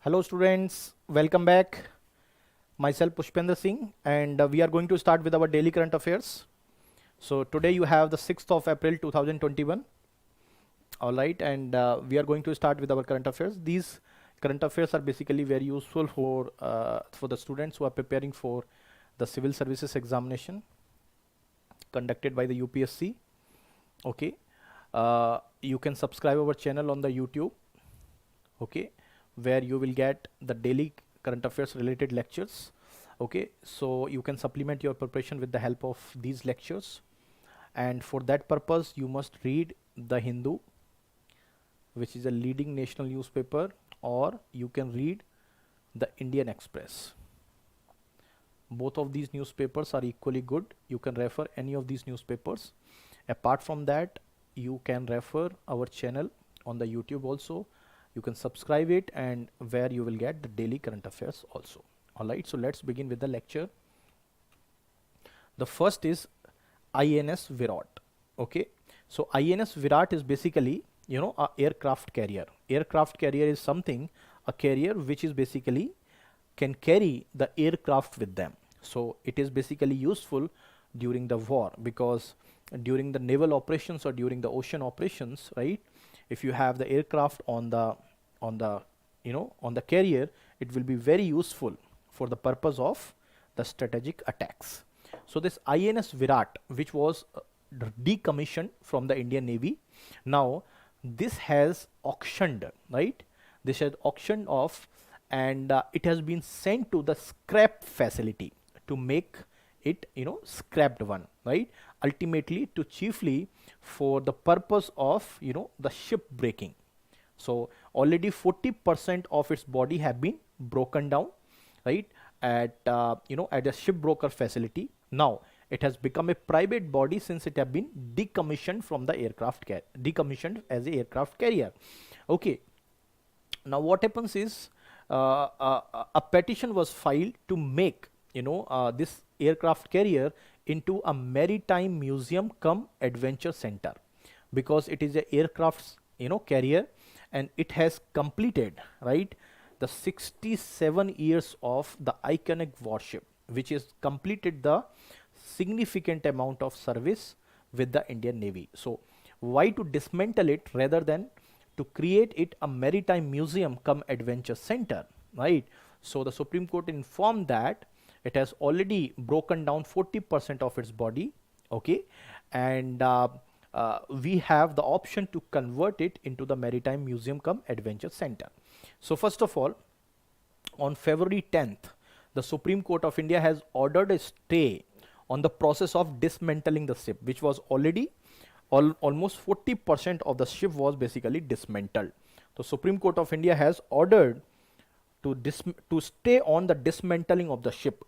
Hello students, welcome back. Myself Pushpender Singh and we are going to start with our daily current affairs. So today you have the 6th of April 2021. Alright, and we are going to start with our current affairs. These current affairs are basically very useful for the students who are preparing for the civil services examination conducted by the UPSC. Okay, you can subscribe our channel on the YouTube. Okay, where you will get the daily current affairs related lectures. Okay, so you can supplement your preparation with the help of these lectures, and for that purpose you must read the Hindu, which is a leading national newspaper, or you can read the Indian Express. Both of these newspapers are equally good. You can refer any of these newspapers. Apart from that, you can refer our channel on the YouTube also. You can subscribe it, and where you will get the daily current affairs also. Alright, so let's begin with the lecture. The first is INS Viraat. Okay, so INS Viraat is basically, a aircraft carrier. Aircraft carrier is something, a carrier which is basically can carry the aircraft with them. So it is basically useful during the war, because during the naval operations or during the ocean operations, right, if you have the aircraft on the carrier, it will be very useful for the purpose of the strategic attacks. So this INS Viraat, which was decommissioned from the Indian Navy, now this has auctioned, right, this has auctioned off, and it has been sent to the scrap facility to make it scrapped one, right, ultimately to chiefly for the purpose of the ship breaking. So already 40% of its body have been broken down, right, at at a shipbroker facility. Now it has become a private body since it have been decommissioned from the decommissioned as a aircraft carrier. Okay, now what happens is a petition was filed to make this aircraft carrier into a maritime museum cum adventure center, because it is a aircraft carrier, and it has completed, right, the 67 years of the iconic warship, which is completed the significant amount of service with the Indian Navy. So why to dismantle it rather than to create it a maritime museum cum adventure center, right? So the Supreme Court informed that it has already broken down 40% of its body. Okay, and we have the option to convert it into the maritime museum cum adventure center. So first of all, on February 10th, the Supreme Court of India has ordered a stay on the process of dismantling the ship, which was already almost 40% of the ship was basically dismantled. The Supreme Court of India has ordered to stay on the dismantling of the ship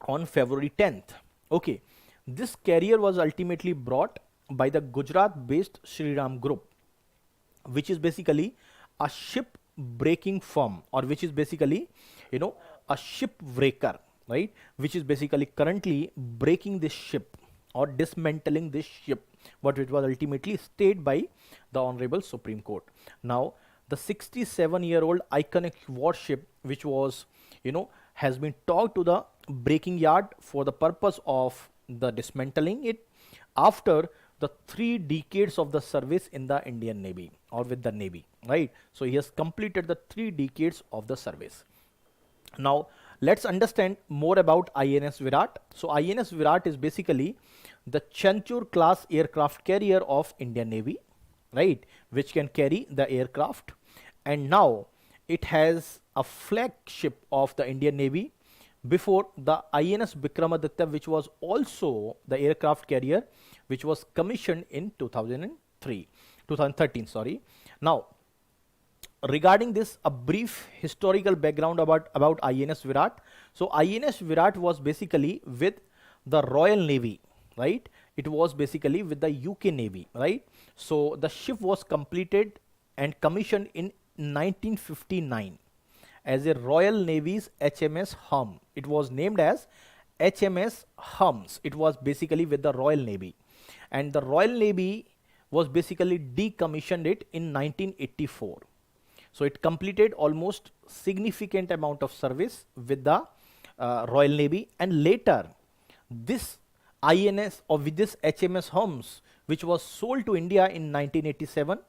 on February 10th. Okay, this carrier was ultimately brought by the Gujarat based Shriram Group, which is basically a ship breaking firm, or which is basically a ship breaker, right, which is basically currently breaking this ship or dismantling this ship, but it was ultimately stayed by the Honorable Supreme Court. Now the 67-year-old iconic warship, which was has been towed to the breaking yard for the purpose of the dismantling it after the 3 decades of the service in the Indian Navy or with the Navy, right? So he has completed the 3 decades of the service. Now let's understand more about INS Viraat. So INS Viraat is basically the Chanchur class aircraft carrier of Indian Navy, right, which can carry the aircraft, and now it has a flagship of the Indian Navy before the INS Vikramaditya, which was also the aircraft carrier which was commissioned in 2013, sorry. Now regarding this, a brief historical background about INS Viraat. So INS Viraat was basically with the Royal Navy, right? It was basically with the UK Navy, right? So the ship was completed and commissioned in 1959 as a Royal Navy's HMS Hum. It was named as HMS Hums. It was basically with the Royal Navy, and the Royal Navy was basically decommissioned it in 1984. So it completed almost significant amount of service with the Royal Navy, and later this INS or with this HMS Holmes, which was sold to India in 1987,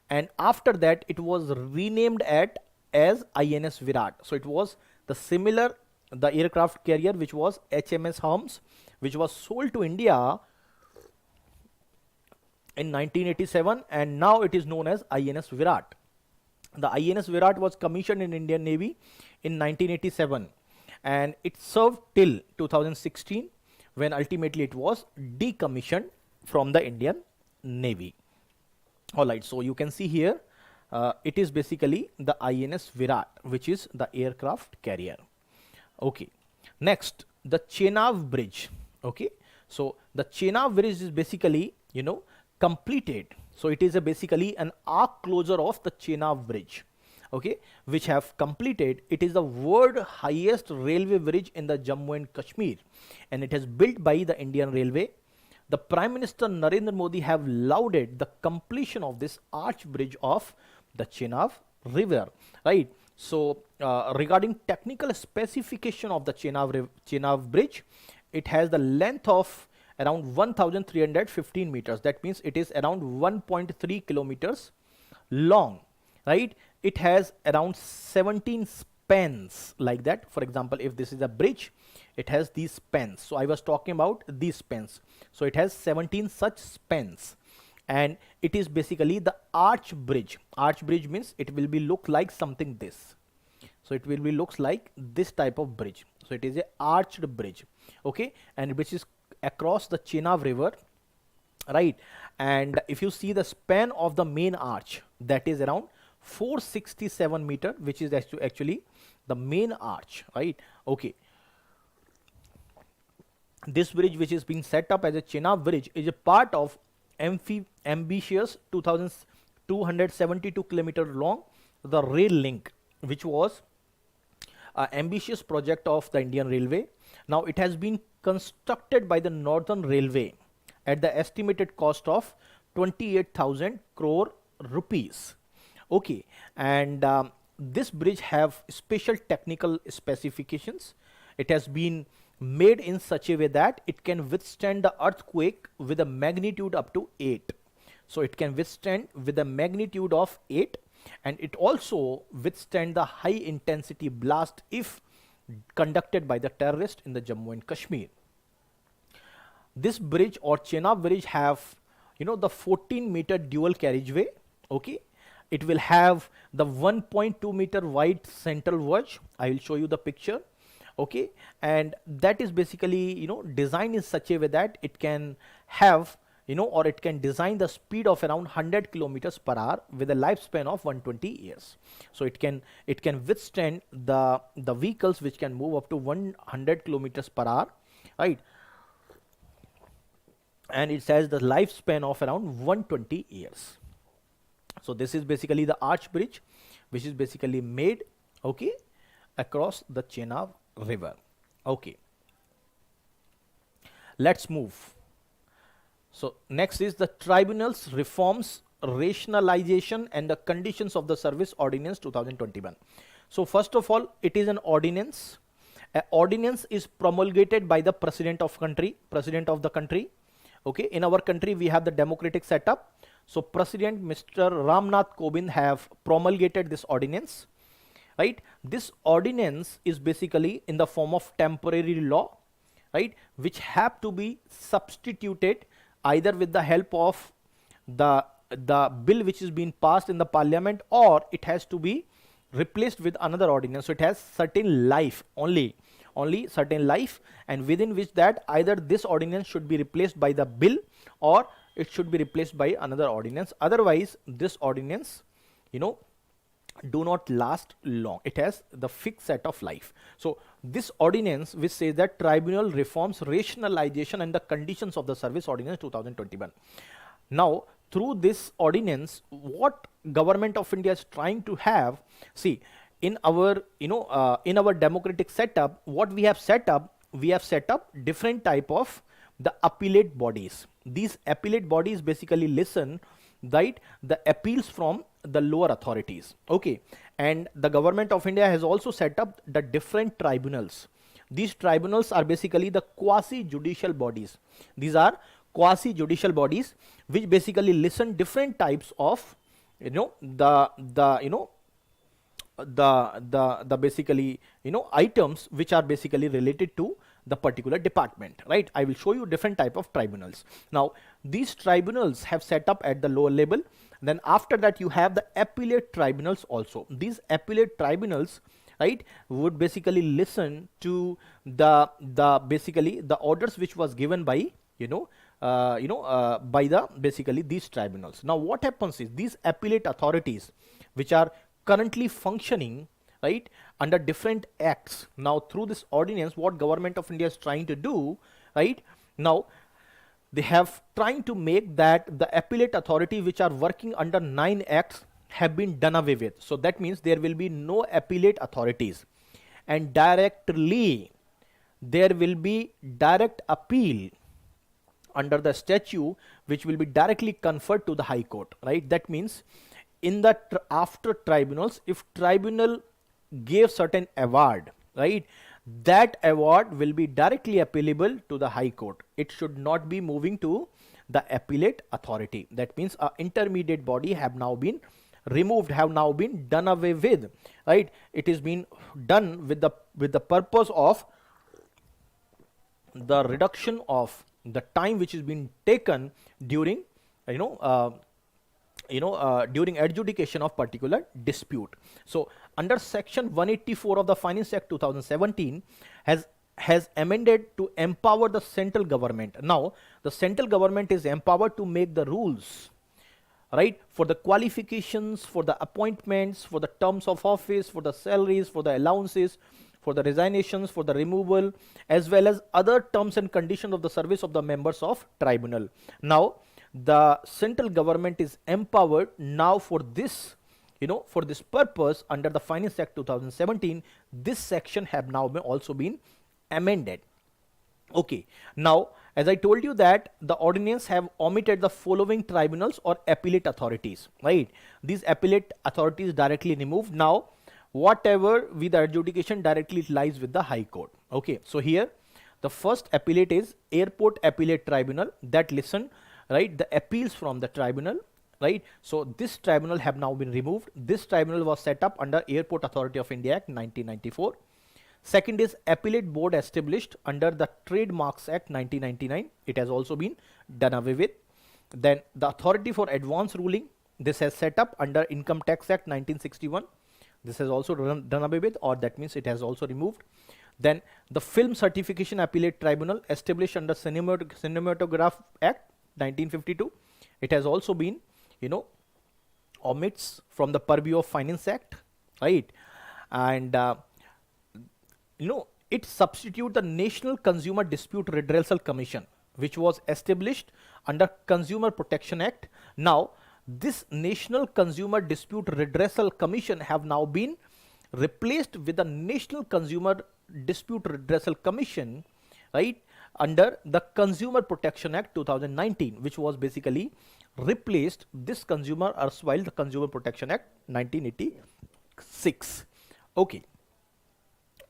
and after that it was renamed as INS Viraat. So it was the aircraft carrier which was HMS Holmes, which was sold to India in 1987, and now it is known as INS Viraat. The INS Viraat was commissioned in Indian Navy in 1987, and it served till 2016, when ultimately it was decommissioned from the Indian Navy. Alright, so you can see here, it is basically the INS Viraat, which is the aircraft carrier. Okay, next, the Chenav Bridge. Okay, so the Chenav Bridge is basically, completed. So it is basically an arc closure of the Chenav Bridge, okay, which have completed. It is the world highest railway bridge in the Jammu and Kashmir, and it is built by the Indian Railway. The Prime Minister Narendra Modi have lauded the completion of this arch bridge of the Chenav River, right? So regarding technical specification of the Chenav Bridge, it has the length of around 1315 meters. That means it is around 1.3 kilometers long, right? It has around 17 spans like that. For example, if this is a bridge, it has these spans. So I was talking about these spans. So it has 17 such spans, and it is basically the arch bridge. Arch bridge means it will be look like something this. So it will be looks like this type of bridge. So it is a arched bridge, okay, and which is across the Chenav River, right? And if you see the span of the main arch, that is around 467 meter, which is actually the main arch, right? Okay, this bridge, which is being set up as a Chenav Bridge, is a part of ambitious 2,272 kilometer long the rail link, which was an ambitious project of the Indian Railway. Now it has been constructed by the Northern Railway at the estimated cost of 28,000 crore rupees. Okay, and this bridge have special technical specifications. It has been made in such a way that it can withstand the earthquake with a magnitude up to 8. So it can withstand with a magnitude of 8, and it also withstand the high intensity blast if conducted by the terrorist in the Jammu and Kashmir. This bridge or Chenav Bridge have the 14-meter dual carriageway. Okay, it will have the 1.2 meter wide central verge. I will show you the picture. Okay, and that is basically designed in such a way that it can have or it can design the speed of around 100 kilometers per hour with a lifespan of 120 years. So it can withstand the vehicles which can move up to 100 kilometers per hour, right? And it has the lifespan of around 120 years. So this is basically the arch bridge, which is basically made, okay, across the Chenav River. Okay, let's move. So next is the Tribunals Reforms, Rationalization and the Conditions of the Service Ordinance 2021. So first of all, it is an ordinance. An ordinance is promulgated by the president of the country. Okay, in our country we have the democratic setup. So President Mr. Ramnath Kovind have promulgated this ordinance, right? This ordinance is basically in the form of temporary law, right, which have to be substituted either with the help of the bill which is being passed in the parliament, or it has to be replaced with another ordinance. So it has certain life, only certain life, and within which that either this ordinance should be replaced by the bill or it should be replaced by another ordinance. Otherwise this ordinance do not last long. It has the fixed set of life. So this ordinance which says that Tribunal Reforms, Rationalization and the Conditions of the Service Ordinance 2021. Now through this ordinance, what government of India is trying to have, see, in our in our democratic setup, what we have set up different type of the appellate bodies. These appellate bodies basically listen right, the appeals from the lower authorities. Okay, and the government of India has also set up the different tribunals. These tribunals are basically the quasi judicial bodies. These are quasi judicial bodies which basically listen different types of, the basically, items which are basically related to the particular department, right? I will show you different type of tribunals. Now these tribunals have set up at the lower level. Then after that you have the appellate tribunals also. These appellate tribunals, right, would basically listen to the basically the orders which was given by, by the basically these tribunals. Now what happens is these appellate authorities which are currently functioning, right, under different acts. Now through this ordinance, what government of India is trying to do, right, now they have trying to make that the appellate authority which are working under 9 acts have been done away with. So that means there will be no appellate authorities, and directly there will be direct appeal under the statute which will be directly conferred to the High Court, right? That means in the after tribunals, if tribunal gave certain award, right, that award will be directly appealable to the High Court. It should not be moving to the appellate authority. That means a intermediate body have now been removed, have now been done away with, right? It is been done with the purpose of the reduction of the time which is being taken during, during adjudication of particular dispute. So under section 184 of the Finance Act 2017 has amended to empower the central government. Now the central government is empowered to make the rules, right, for the qualifications, for the appointments, for the terms of office, for the salaries, for the allowances, for the resignations, for the removal, as well as other terms and conditions of the service of the members of tribunal. Now the central government is empowered now for this, for this purpose under the Finance Act 2017. This section have now also been amended. Okay, now as I told you that the ordinance have omitted the following tribunals or appellate authorities, right? These appellate authorities directly removed. Now whatever with the adjudication directly lies with the High Court. Okay, so here the first appellate is Airport Appellate Tribunal that listen, right, the appeals from the tribunal, right? So this tribunal have now been removed. This tribunal was set up under Airport Authority of India Act 1994. Second is Appellate Board established under the Trademarks Act 1999. It has also been done away with. Then the Authority for Advance Ruling, this has set up under Income Tax Act 1961. This has also done away with, or that means it has also removed. Then the Film Certification Appellate Tribunal established under Cinematograph Act 1952. It has also been, omits from the purview of Finance Act, right? And it substitute the National Consumer Dispute Redressal Commission, which was established under Consumer Protection Act. Now this National Consumer Dispute Redressal Commission have now been replaced with the National Consumer Dispute Redressal Commission, right, under the Consumer Protection Act 2019, which was basically replaced this consumer erstwhile the Consumer Protection Act 1986. Okay,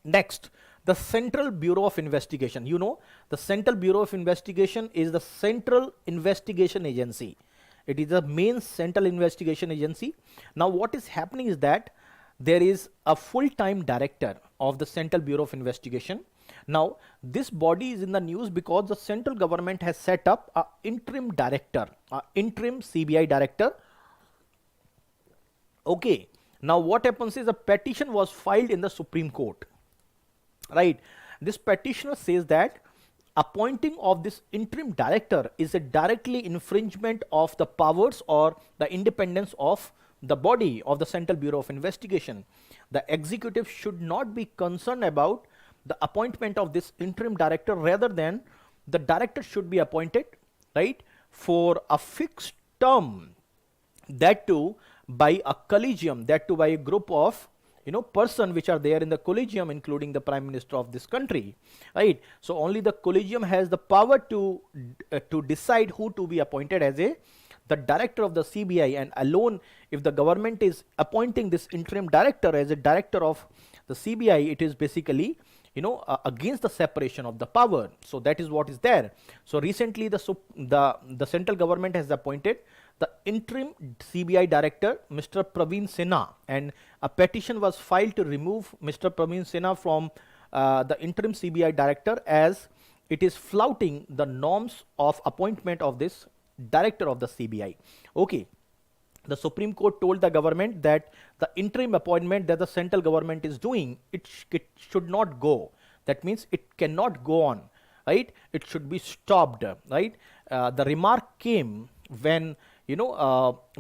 next, the Central Bureau of Investigation. The Central Bureau of Investigation is the central investigation agency. It is the main central investigation agency. Now what is happening is that there is a full-time director of the Central Bureau of Investigation. Now this body is in the news because the central government has set up an interim director, an interim CBI director. Okay, now what happens is a petition was filed in the Supreme Court, right? This petitioner says that appointing of this interim director is a directly infringement of the powers or the independence of the body of the Central Bureau of Investigation. The executive should not be concerned about the appointment of this interim director, rather than the director should be appointed, right, for a fixed term, that too by a collegium, that too by a group of person which are there in the collegium, including the Prime Minister of this country, right? So only the collegium has the power to decide who to be appointed as the the director of the CBI, and alone if the government is appointing this interim director as a director of the CBI, it is basically against the separation of the power. So that is what is there. So recently the central government has appointed the interim CBI director, Mr. Praveen Sinha, and a petition was filed to remove Mr. Praveen Sinha from the interim CBI director, as it is flouting the norms of appointment of this director of the CBI. Okay. The Supreme Court told the government that the interim appointment that the central government is doing, it should not go. That means it cannot go on, right? It should be stopped, right? The remark came when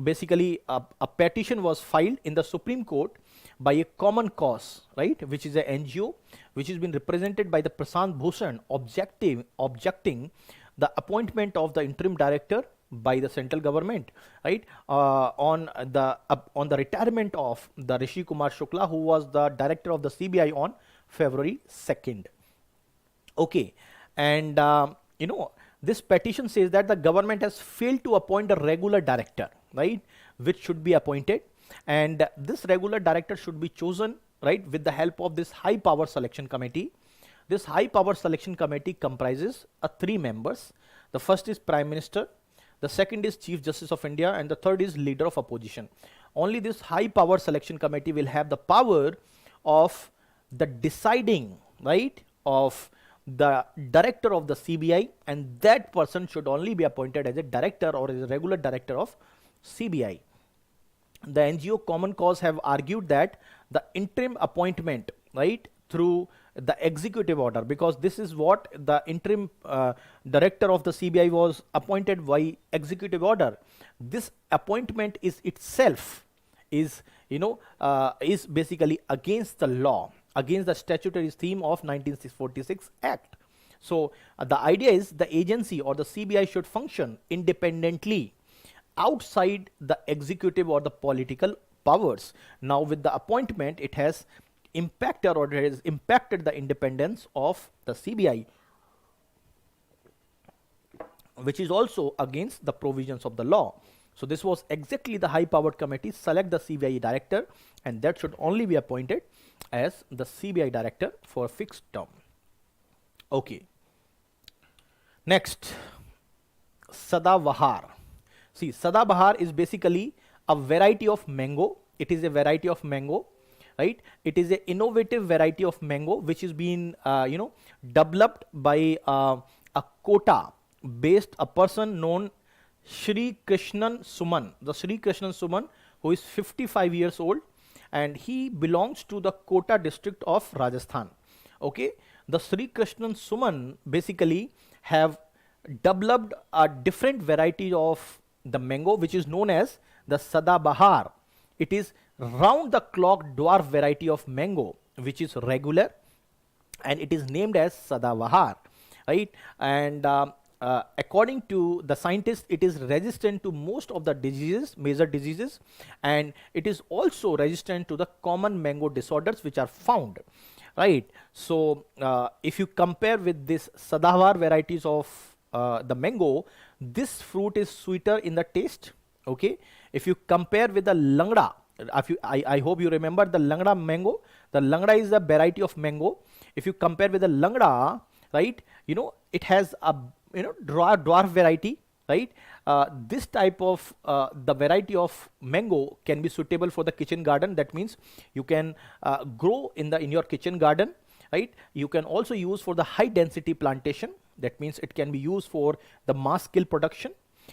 basically a petition was filed in the Supreme Court by a common cause, right, which is a NGO which has been represented by the Prashant Bhushan, objecting the appointment of the interim director by the central government, right, on the retirement of the Rishi Kumar Shukla, who was the director of the CBI on February 2nd. Okay, and this petition says that the government has failed to appoint a regular director, right, which should be appointed, and this regular director should be chosen, right, with the help of this high power selection committee. This high power selection committee comprises 3 members. The first is Prime Minister, the second is Chief Justice of India, and the third is Leader of Opposition. Only this high power selection committee will have the power of the deciding, right, of the director of the CBI, and that person should only be appointed as a director or as a regular director of CBI. The NGO Common Cause have argued that the interim appointment, right, through the executive order, because this is what the interim director of the CBI was appointed by executive order. This appointment is itself is basically against the law, against the statutory scheme of 1946 Act. So the idea is the agency or the CBI should function independently outside the executive or the political powers. Now with the appointment, it has impacted the independence of the CBI, which is also against the provisions of the law. So this was exactly the high powered committee select the CBI director, and that should only be appointed as the CBI director for a fixed term. Okay. Next, Sadavahar. See, Sadavahar is basically a variety of mango. It is a variety of mango, right? It is an innovative variety of mango which is being developed by a Kota based a person known Shri Krishnan Suman. The Shri Krishnan Suman, who is 55 years old, and he belongs to the Kota district of Rajasthan. Okay, the Shri Krishnan Suman basically have developed a different variety of the mango which is known as the Sadavahar. It is round the clock dwarf variety of mango which is regular, and it is named as Sadavahar, right? And according to the scientists, it is resistant to most of the diseases, major diseases, and it is also resistant to the common mango disorders which are found, right? So if you compare with this Sadavahar varieties of the mango, this fruit is sweeter in the taste. Okay, if you compare with the Langda, I hope you remember the Langda mango. The Langda is a variety of mango. If you compare with the Langda, right, it has a dwarf variety, right? This type of the variety of mango can be suitable for the kitchen garden. That means you can grow in your kitchen garden, right? You can also use for the high density plantation. That means it can be used for the mass scale production,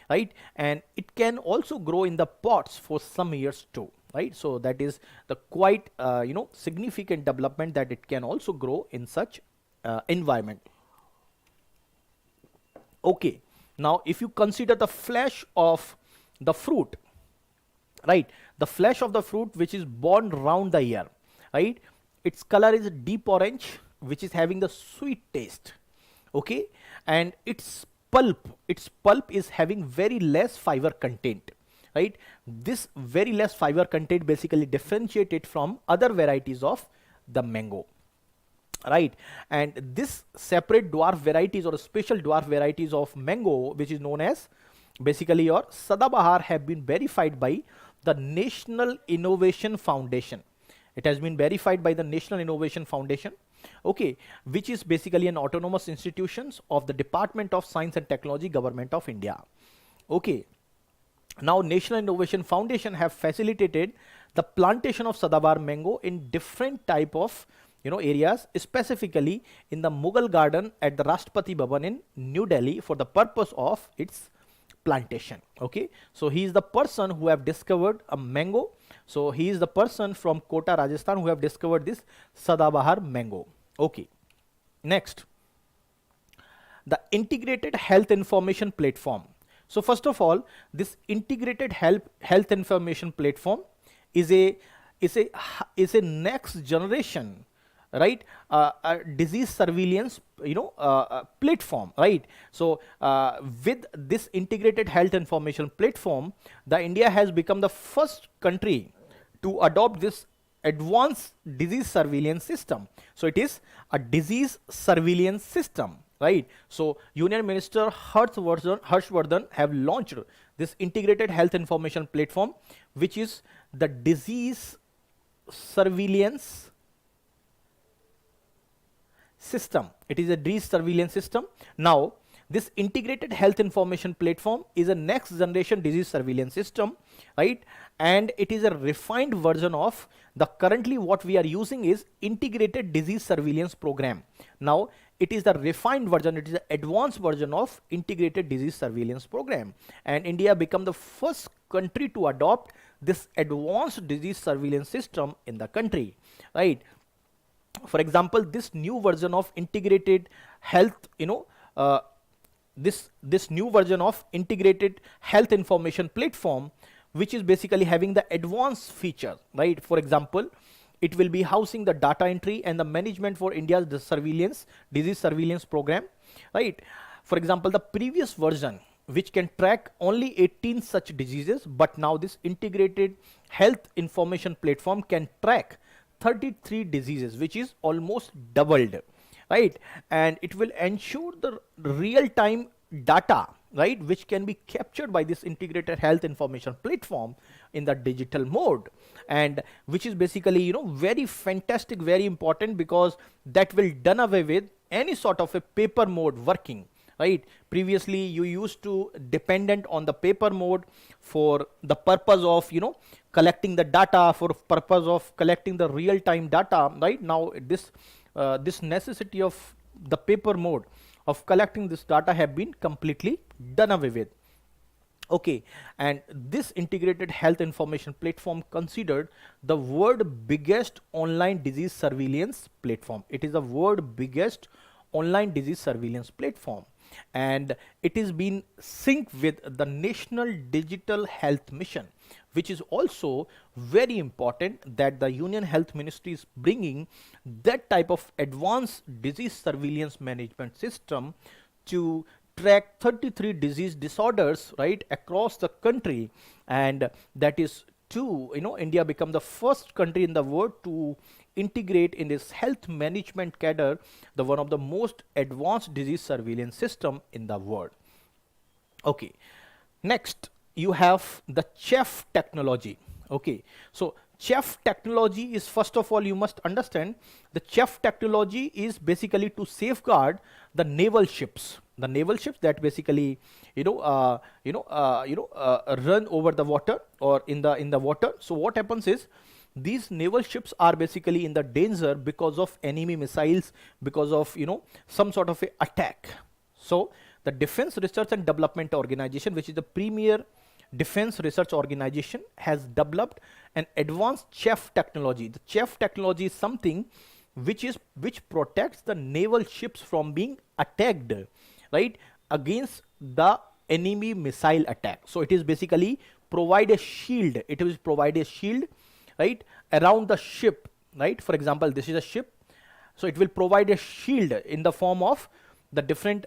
right? And it can also grow in the pots for some years too, right? So that is the quite significant development that it can also grow in such environment. Okay, now if you consider the flesh of the fruit, right, the flesh of the fruit which is born round the year, right, its color is deep orange which is having the sweet taste. Okay, and its pulp is having very less fiber content, right? This very less fiber content basically differentiate it from other varieties of the mango, right? And this separate dwarf varieties or special dwarf varieties of mango which is known as basically your Sadavahar have been verified by the National Innovation Foundation. It has been verified by the National Innovation Foundation, okay, which is basically an autonomous institutions of the Department of Science and Technology, Government of India. Okay. Now, National Innovation Foundation have facilitated the plantation of Sadavahar mango in different type of areas, specifically in the Mughal garden at the Rashtrapati Bhavan in New Delhi for the purpose of its plantation. Okay, so he is the person who have discovered a mango. So he is the person from Kota, Rajasthan, who have discovered this Sadavahar mango. Okay, next, the integrated health information platform. So first of all, this integrated health information platform is a next generation, right, a disease surveillance platform, right. So with this integrated health information platform, the India has become the first country to adopt this advanced disease surveillance system. So it is a disease surveillance system, right. So Union Minister Harshvardhan have launched this integrated health information platform, which is the disease surveillance system. It is a disease surveillance system. Now, this integrated health information platform is a next generation disease surveillance system, right, and it is a refined version of the currently what we are using is integrated disease surveillance program. Now it is the refined version, it is the advanced version of integrated disease surveillance program, and India become the first country to adopt this advanced disease surveillance system in the country, right. For example, this new version of integrated health, this new version of integrated health information platform, which is basically having the advanced features, right. For example, it will be housing the data entry and the management for India's disease surveillance program, right. For example, the previous version, which can track only 18 such diseases, but now this integrated health information platform can track 33 diseases, which is almost doubled, right, and it will ensure the real-time data, right, which can be captured by this integrated health information platform in the digital mode, and which is basically very fantastic, very important, because that will done away with any sort of a paper mode working, right. Previously you used to dependent on the paper mode for the purpose of collecting the data, for purpose of collecting the real-time data, right. Now this necessity of the paper mode of collecting this data have been completely done away with. Okay, and this integrated health information platform considered the world biggest online disease surveillance platform. It is the world biggest online disease surveillance platform, and it is been synced with the National Digital Health Mission, which is also very important, that the Union Health Ministry is bringing that type of advanced disease surveillance management system to track 33 disease disorders, right, across the country, and that is to India become the first country in the world to integrate in this health management cadre the one of the most advanced disease surveillance system in the world. Okay, next you have the CHEF technology. Okay, so CHEF technology is, first of all, you must understand the CHEF technology is basically to safeguard the naval ships that basically run over the water or in the water. So what happens is, these naval ships are basically in the danger because of enemy missiles, because of some sort of a attack. So the Defense Research and Development Organization, which is the premier defense research organization, has developed an advanced CHEF technology. The CHEF technology is something which protects the naval ships from being attacked, right, against the enemy missile attack. So it is basically provide a shield. It will provide a shield, right, around the ship, right. For example, this is a ship, so it will provide a shield in the form of the different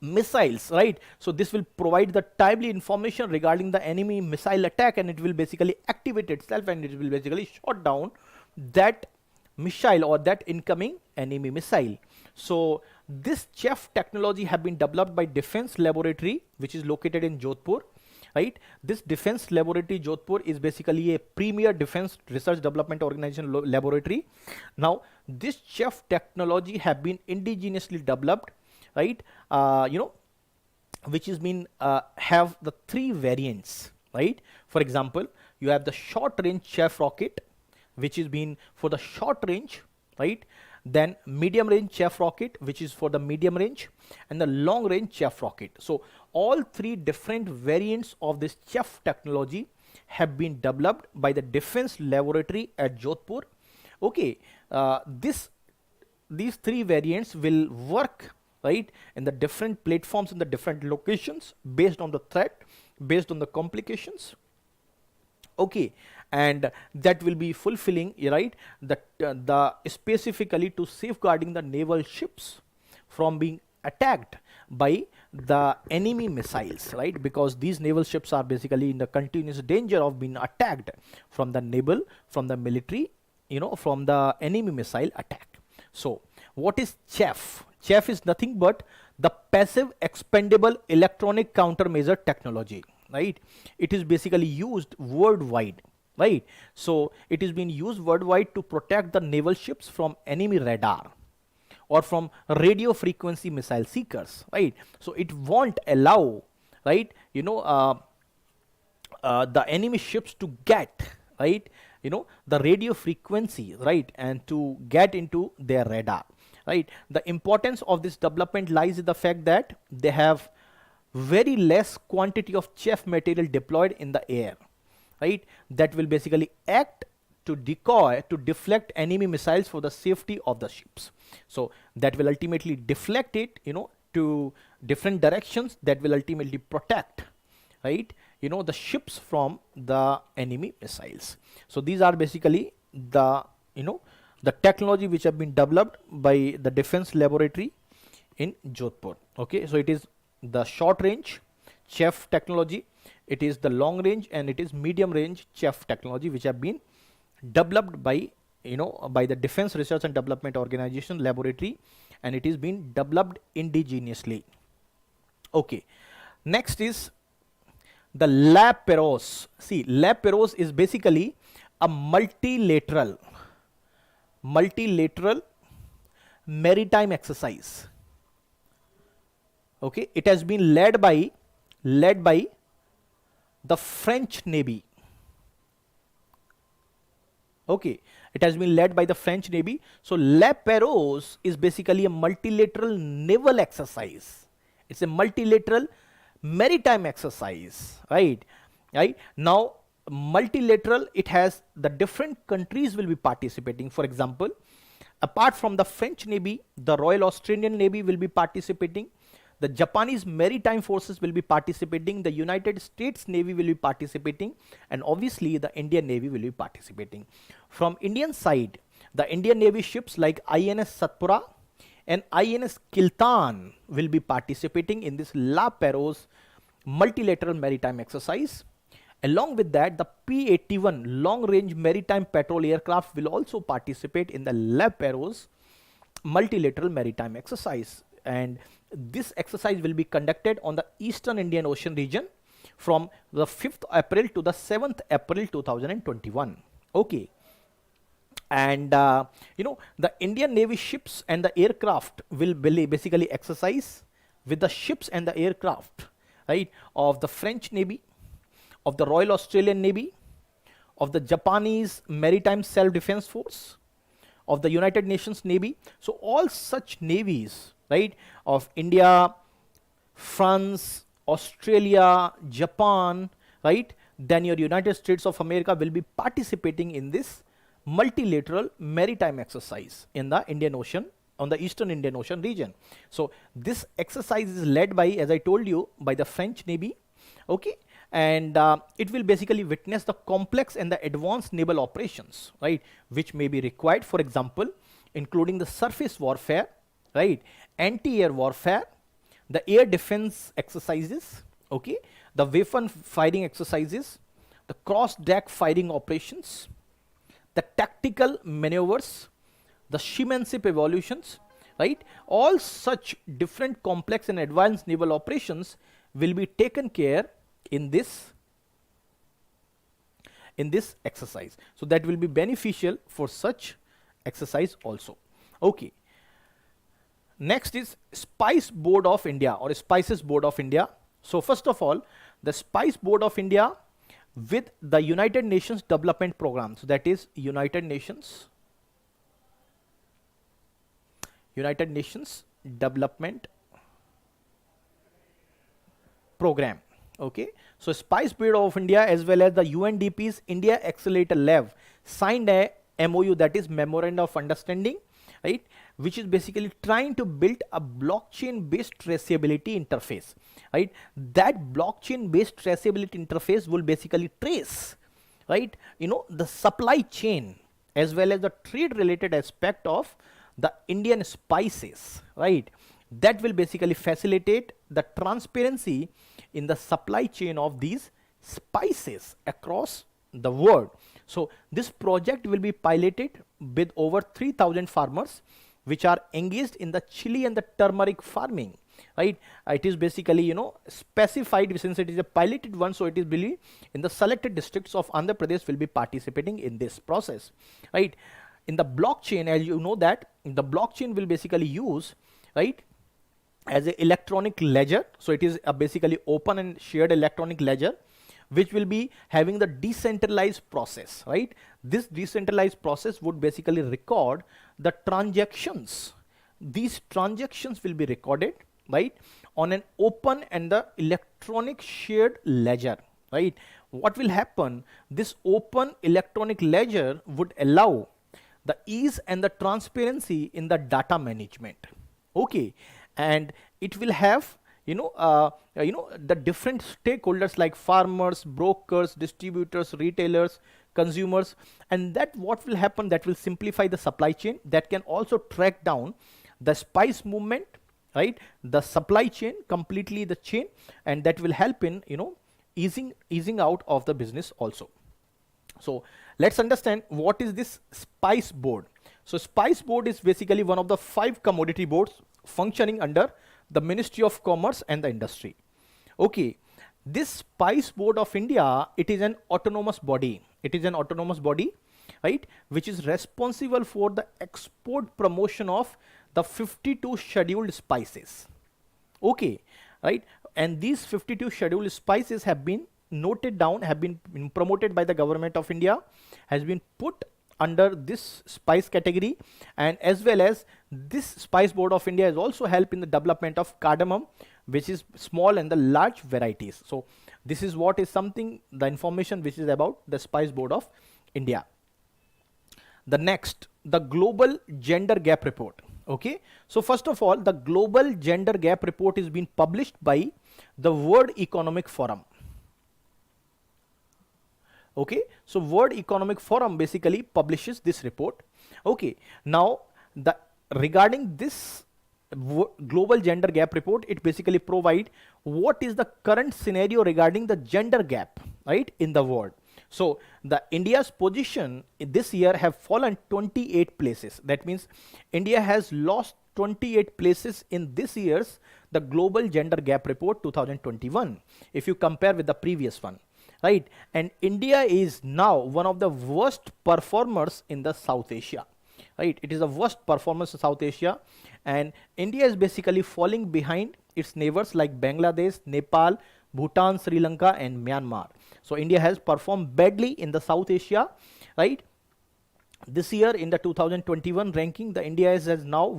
missiles, right. So this will provide the timely information regarding the enemy missile attack, and it will basically activate itself, and it will basically shut down that missile or that incoming enemy missile. So this chef technology have been developed by Defense Laboratory, which is located in Jodhpur, right? This Defense Laboratory Jodhpur is basically a premier defense research development organization laboratory. Now, this chef technology have been indigenously developed, right? Which is been have the 3 variants, right? For example, you have the short range chef rocket, which is been for the short range, right? Then medium range chef rocket, which is for the medium range, and the long range chef rocket. So all 3 different variants of this chef technology have been developed by the Defense Laboratory at Jodhpur. Okay, these 3 variants will work, right, in the different platforms in the different locations based on the threat, based on the complications. Okay, and that will be fulfilling, right, the specifically to safeguarding the naval ships from being attacked by the enemy missiles, right, because these naval ships are basically in the continuous danger of being attacked from the naval, from the military, from the enemy missile attack. So what is CHEF? CHEF is nothing but the passive expendable electronic countermeasure technology, right? It is basically used worldwide, right? So it is being used worldwide to protect the naval ships from enemy radar or from radio frequency missile seekers, right? So it won't allow, right, the enemy ships to get, right, the radio frequency, right, and to get into their radar, right? The importance of this development lies in the fact that they have very less quantity of chaff material deployed in the air, right, that will basically act to decoy, to deflect enemy missiles for the safety of the ships. So that will ultimately deflect it, to different directions, that will ultimately protect, right, the ships from the enemy missiles. So these are basically the, the technology which have been developed by the Defense Laboratory in Jodhpur. Okay, so it is the short range chef technology, it is the long range, and it is medium range chef technology, which have been developed by, by the Defense Research and Development Organization laboratory, and it is being developed indigenously. Okay, next is the LAPEROS. See, LAPEROS is basically a multilateral maritime exercise. Okay, it has been led by the French Navy. Okay, it has been led by the French Navy. So LAPEROS is basically a multilateral naval exercise. It's a multilateral maritime exercise, right? Now, multilateral, it has the different countries will be participating. For example, apart from the French Navy, the Royal Australian Navy will be participating, the Japanese maritime forces will be participating, the United States Navy will be participating, and obviously the Indian Navy will be participating. From Indian side, the Indian Navy ships like INS Satpura and INS Kiltan will be participating in this LAPEROS multilateral maritime exercise. Along with that, the P-81 long-range maritime patrol aircraft will also participate in the LAPEROS multilateral maritime exercise, and this exercise will be conducted on the Eastern Indian Ocean region from the 5th April to the 7th April 2021. Okay, and the Indian Navy ships and the aircraft will basically exercise with the ships and the aircraft, right, of the French Navy, of the Royal Australian Navy, of the Japanese Maritime Self-Defense Force, of the United Nations Navy. So all such navies, right, of India, France, Australia, Japan, right, then your United States of America will be participating in this multilateral maritime exercise in the Indian Ocean, on the Eastern Indian Ocean region. So this exercise is led by, as I told you, by the French Navy. Okay, and it will basically witness the complex and the advanced naval operations, right, which may be required, for example, including the surface warfare, right, anti-air warfare, the air defense exercises, okay, the weapon firing exercises, the cross-deck firing operations, the tactical maneuvers, the seamanship evolutions, right? All such different complex and advanced naval operations will be taken care in this exercise. So that will be beneficial for such exercise also. Okay. Next is Spice Board of India or Spices Board of India. So first of all, the Spice Board of India with the United Nations Development Program. So that is United Nations Development Program. Okay, so Spice Bureau of India as well as the UNDP's India Accelerator Lab signed a MOU, that is Memorandum of Understanding, right, which is basically trying to build a blockchain based traceability interface, right. That blockchain based traceability interface will basically trace, right, the supply chain as well as the trade related aspect of the Indian spices, right. That will basically facilitate the transparency in the supply chain of these spices across the world. So this project will be piloted with over 3,000 farmers which are engaged in the chili and the turmeric farming, right. It is basically specified, since it is a piloted one, so it is believed in the selected districts of Andhra Pradesh will be participating in this process, right. In the blockchain, as you know that the blockchain will basically use, right, as an electronic ledger. So it is a basically open and shared electronic ledger which will be having the decentralized process, right. This decentralized process would basically record the transactions. These transactions will be recorded, right, on an open and the electronic shared ledger, right. What will happen, this open electronic ledger would allow the ease and the transparency in the data management. Okay, and it will have the different stakeholders like farmers, brokers, distributors, retailers, consumers, and that what will happen, that will simplify the supply chain, that can also track down the spice movement, right, the supply chain, completely the chain, and that will help in easing out of the business also. So let's understand what is this Spice Board. So Spice Board is basically one of the 5 commodity boards functioning under the Ministry of Commerce and the Industry. Okay, this Spice Board of India, it is an autonomous body. It is an autonomous body, right, which is responsible for the export promotion of the 52 scheduled spices. Okay, right, and these 52 scheduled spices have been noted down, have been promoted by the government of India, has been put under this spice category, and as well as this Spice Board of India has also helped in the development of cardamom, which is small and the large varieties. So this is what is something, the information which is about the Spice Board of India. The next, the Global Gender Gap Report. Okay, so first of all, the Global Gender Gap Report is being published by the World Economic Forum. Okay, so World Economic Forum basically publishes this report. Okay, now regarding this Global Gender Gap Report, it basically provide what is the current scenario regarding the gender gap, right, in the world. So the India's position this year have fallen 28 places. That means India has lost 28 places in this year's the Global Gender Gap Report 2021 if you compare with the previous one, right. And India is now one of the worst performers in the South Asia, right. It is the worst performance in South Asia, and India is basically falling behind its neighbors like Bangladesh, Nepal, Bhutan, Sri Lanka and Myanmar. So India has performed badly in the South Asia, right. This year in the 2021 ranking, the India has now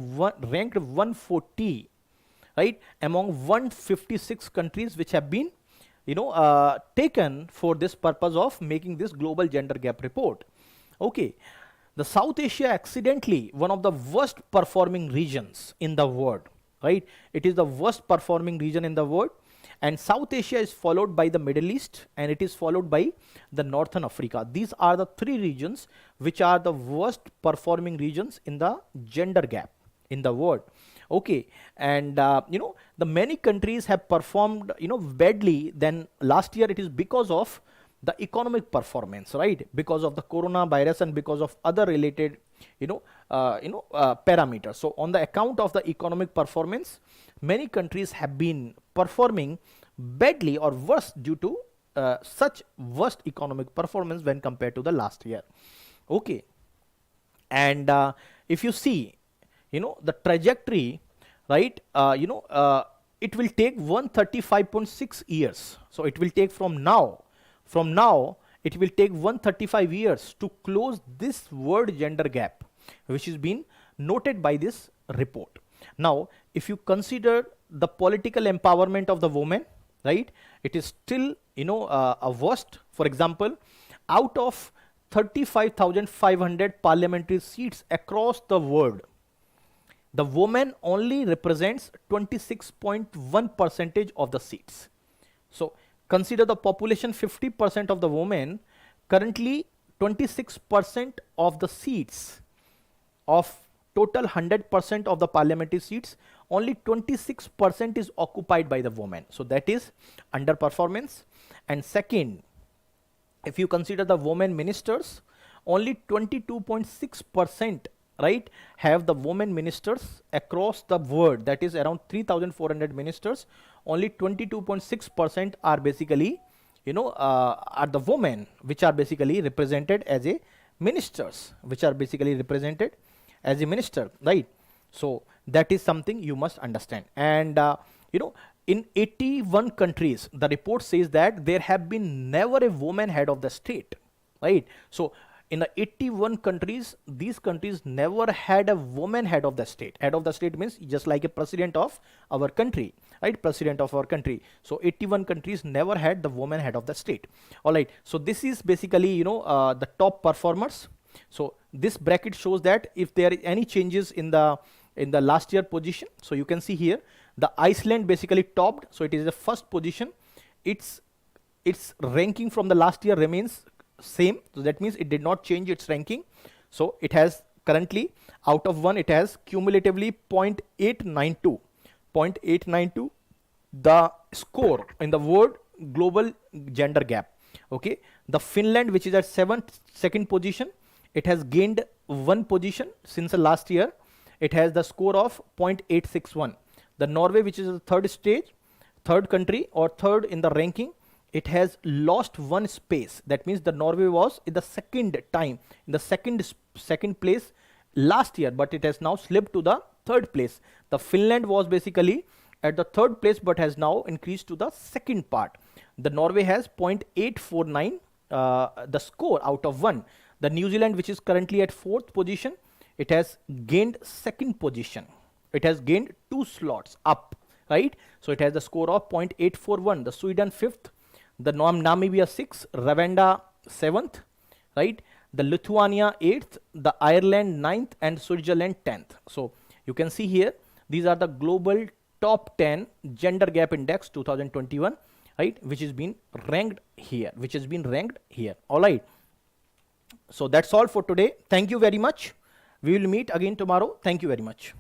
ranked 140, right, among 156 countries which have been taken for this purpose of making this Global Gender Gap Report. Okay, the South Asia accidentally one of the worst performing regions in the world, right. It is the worst performing region in the world, and South Asia is followed by the Middle East, and it is followed by the Northern Africa. These are the 3 regions which are the worst performing regions in the gender gap in the world. Okay, and the many countries have performed badly than last year. It is because of the economic performance, right? Because of the coronavirus and because of other related, parameters. So on the account of the economic performance, many countries have been performing badly or worse due to such worst economic performance when compared to the last year. Okay, and if you see, the trajectory, right? It will take 135.6 years. So it will take from now it will take 135 years to close this world gender gap, which is being noted by this report. Now, if you consider the political empowerment of the women, right, it is still, a worst. For example, out of 35,500 parliamentary seats across the world, the woman only represents 26.1% of the seats. So consider the population 50% of the women, currently 26% of the seats of total 100% of the parliamentary seats, only 26% is occupied by the women. So that is underperformance. And second, if you consider the women ministers, only 22.6%, right, have the women ministers across the world. That is around 3,400 ministers. Only 22.6% are basically, are the women which are basically represented as a ministers, right? So that is something you must understand. And in 81 countries, the report says that there have been never a woman head of the state, right? So in the 81 countries, these countries never had a woman head of the state. Head of the state means just like a president of our country, right? President of our country. So 81 countries never had the woman head of the state. All right. So this is basically, the top performers. So this bracket shows that if there is any changes in the last year position. So you can see here, the Iceland basically topped. So it is the first position. Its ranking from the last year remains same. So that means it did not change its ranking. So it has currently, out of 1, it has cumulatively 0.892 the score in the world global gender gap. Okay, the Finland, which is at second position, it has gained 1 position since the last year. It has the score of 0.861. The Norway, which is the third country or third in the ranking, it has lost 1 space. That means the Norway was in the second place last year, but it has now slipped to the 3rd place. The Finland was basically at the 3rd place, but has now increased to the 2nd part. The Norway has 0.849 the score out of 1. The New Zealand, which is currently at 4th position, it has gained 2nd position. It has gained 2 slots up, right? So it has the score of 0.841. The Sweden 5th, the Namibia 6th, Rwanda 7th, right? The Lithuania 8th, the Ireland 9th, and Switzerland 10th. So you can see here, these are the global top 10 gender gap index 2021, right? Which has been ranked here, all right? So that's all for today. Thank you very much. We will meet again tomorrow. Thank you very much.